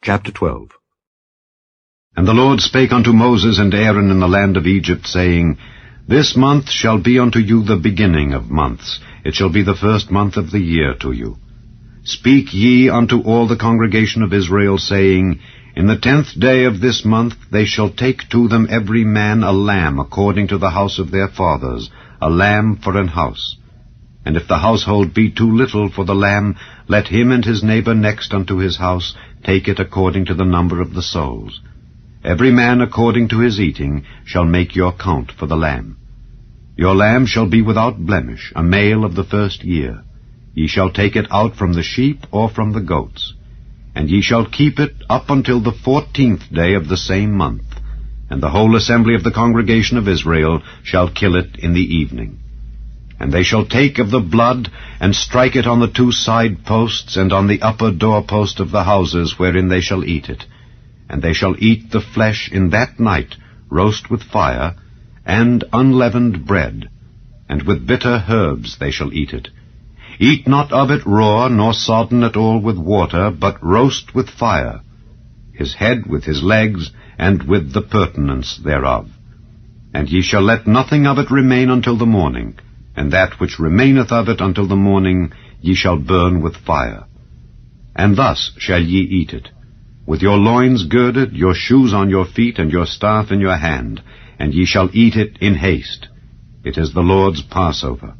Chapter 12. And the Lord spake unto Moses and Aaron in the land of Egypt, saying, This month shall be unto you the beginning of months. It shall be the first month of the year to you. Speak ye unto all the congregation of Israel, saying, In the 10th day of this month they shall take to them every man a lamb according to the house of their fathers, a lamb for an house. And if the household be too little for the lamb, let him and his neighbor next unto his house take it according to the number of the souls. Every man according to his eating shall make your count for the lamb. Your lamb shall be without blemish, a male of the first year. Ye shall take it out from the sheep or from the goats. And ye shall keep it up until the 14th day of the same month. And the whole assembly of the congregation of Israel shall kill it in the evening. And they shall take of the blood, and strike it on the 2 side posts, and on the upper doorpost of the houses wherein they shall eat it. And they shall eat the flesh in that night, roast with fire, and unleavened bread, and with bitter herbs they shall eat it. Eat not of it raw, nor sodden at all with water, but roast with fire, his head with his legs, and with the purtenance thereof. And ye shall let nothing of it remain until the morning, and that which remaineth of it until the morning ye shall burn with fire. And thus shall ye eat it, with your loins girded, your shoes on your feet, and your staff in your hand, and ye shall eat it in haste. It is the Lord's Passover.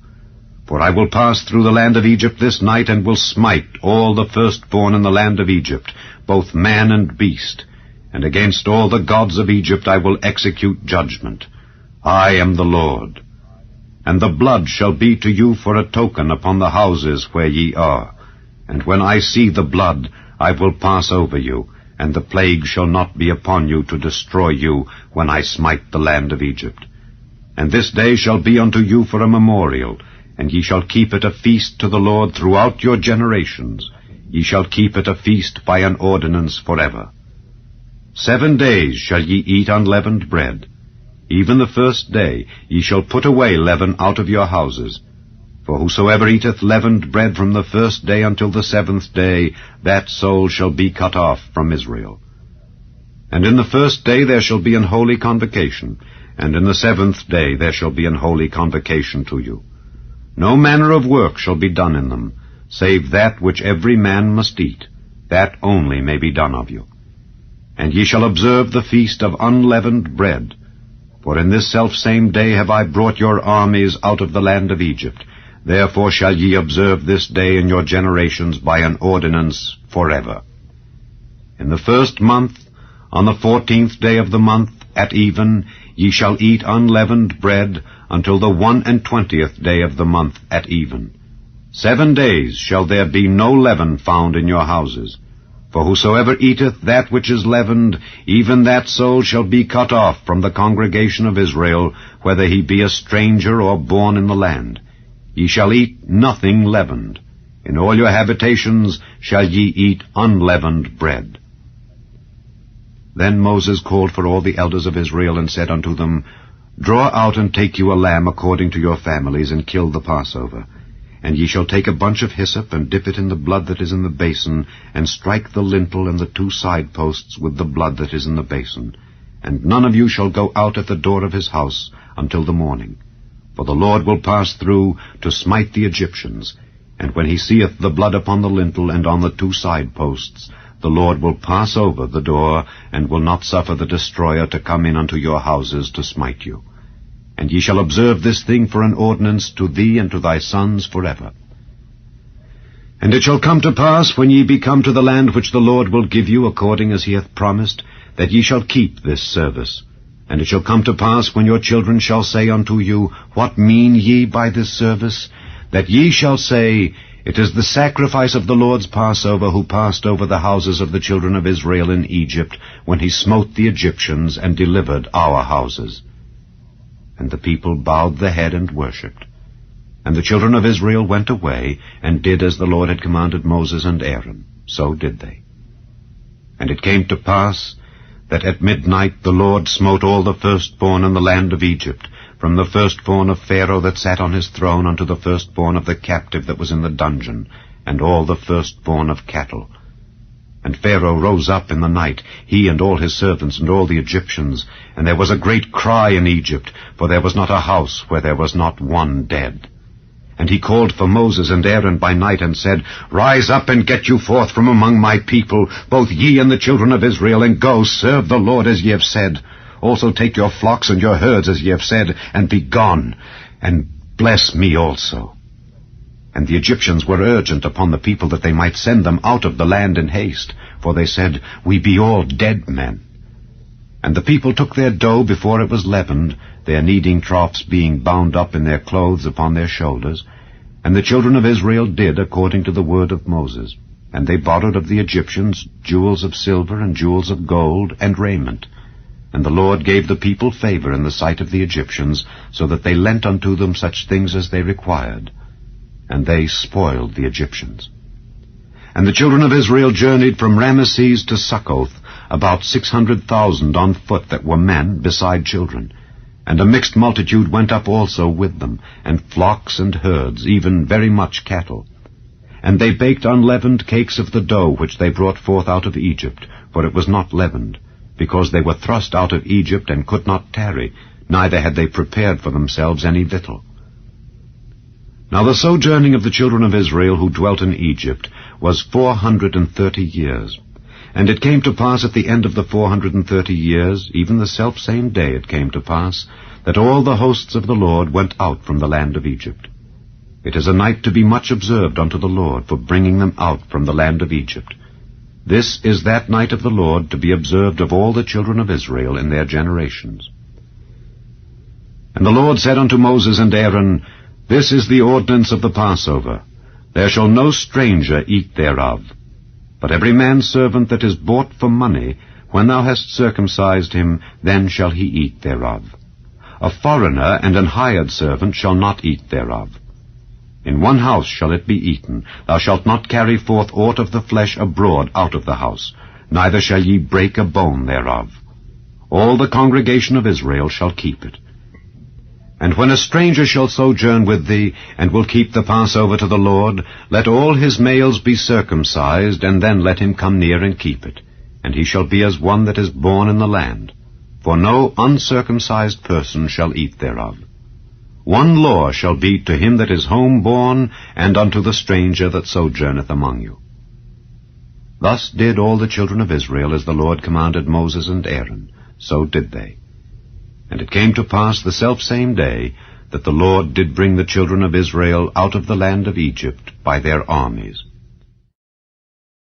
For I will pass through the land of Egypt this night, and will smite all the firstborn in the land of Egypt, both man and beast, and against all the gods of Egypt I will execute judgment. I am the Lord. And the blood shall be to you for a token upon the houses where ye are. And when I see the blood, I will pass over you, and the plague shall not be upon you to destroy you when I smite the land of Egypt. And this day shall be unto you for a memorial, and ye shall keep it a feast to the Lord throughout your generations. Ye shall keep it a feast by an ordinance forever. 7 days shall ye eat unleavened bread. Even the first day ye shall put away leaven out of your houses. For whosoever eateth leavened bread from the first day until the 7th day, that soul shall be cut off from Israel. And in the first day there shall be an holy convocation, and in the 7th day there shall be an holy convocation to you. No manner of work shall be done in them, save that which every man must eat. That only may be done of you. And ye shall observe the feast of unleavened bread. For in this selfsame day have I brought your armies out of the land of Egypt. Therefore shall ye observe this day in your generations by an ordinance forever. In the 1st month, on the 14th day of the month, at even, ye shall eat unleavened bread until the 21st day of the month at even. 7 days shall there be no leaven found in your houses. For whosoever eateth that which is leavened, even that soul shall be cut off from the congregation of Israel, whether he be a stranger or born in the land. Ye shall eat nothing leavened. In all your habitations shall ye eat unleavened bread. Then Moses called for all the elders of Israel, and said unto them, Draw out and take you a lamb according to your families, and kill the Passover. And ye shall take a bunch of hyssop, and dip it in the blood that is in the basin, and strike the lintel and the 2 side posts with the blood that is in the basin. And none of you shall go out at the door of his house until the morning. For the Lord will pass through to smite the Egyptians. And when he seeth the blood upon the lintel and on the 2 side posts, the Lord will pass over the door, and will not suffer the destroyer to come in unto your houses to smite you. And ye shall observe this thing for an ordinance to thee and to thy sons forever. And it shall come to pass, when ye be come to the land which the Lord will give you, according as he hath promised, that ye shall keep this service. And it shall come to pass, when your children shall say unto you, What mean ye by this service? That ye shall say, It is the sacrifice of the Lord's Passover, who passed over the houses of the children of Israel in Egypt, when he smote the Egyptians and delivered our houses. And the people bowed the head and worshipped. And the children of Israel went away, and did as the Lord had commanded Moses and Aaron. So did they. And it came to pass that at midnight the Lord smote all the firstborn in the land of Egypt, from the firstborn of Pharaoh that sat on his throne unto the firstborn of the captive that was in the dungeon, and all the firstborn of cattle. And Pharaoh rose up in the night, he and all his servants and all the Egyptians, and there was a great cry in Egypt, for there was not a house where there was not one dead. And he called for Moses and Aaron by night, and said, Rise up and get you forth from among my people, both ye and the children of Israel, and go, serve the Lord as ye have said. Also take your flocks and your herds as ye have said, and be gone, and bless me also. And the Egyptians were urgent upon the people that they might send them out of the land in haste, for they said, We be all dead men. And the people took their dough before it was leavened, their kneading troughs being bound up in their clothes upon their shoulders. And the children of Israel did according to the word of Moses. And they borrowed of the Egyptians jewels of silver and jewels of gold and raiment. And the Lord gave the people favor in the sight of the Egyptians, so that they lent unto them such things as they required. And they spoiled the Egyptians. And the children of Israel journeyed from Rameses to Succoth, about 600,000 on foot that were men, beside children. And a mixed multitude went up also with them, and flocks and herds, even very much cattle. And they baked unleavened cakes of the dough which they brought forth out of Egypt, for it was not leavened, because they were thrust out of Egypt and could not tarry, neither had they prepared for themselves any victual. Now the sojourning of the children of Israel who dwelt in Egypt was 430 years. And it came to pass at the end of the 430 years, even the selfsame day it came to pass, that all the hosts of the Lord went out from the land of Egypt. It is a night to be much observed unto the Lord, for bringing them out from the land of Egypt. This is that night of the Lord to be observed of all the children of Israel in their generations. And the Lord said unto Moses and Aaron, This is the ordinance of the Passover. There shall no stranger eat thereof. But every man's servant that is bought for money, when thou hast circumcised him, then shall he eat thereof. A foreigner and an hired servant shall not eat thereof. In one house shall it be eaten. Thou shalt not carry forth aught of the flesh abroad out of the house, neither shall ye break a bone thereof. All the congregation of Israel shall keep it. And when a stranger shall sojourn with thee, and will keep the Passover to the Lord, let all his males be circumcised, and then let him come near and keep it. And he shall be as one that is born in the land. For no uncircumcised person shall eat thereof. One law shall be to him that is home-born, and unto the stranger that sojourneth among you. Thus did all the children of Israel as the Lord commanded Moses and Aaron, so did they. And it came to pass the selfsame day that the Lord did bring the children of Israel out of the land of Egypt by their armies.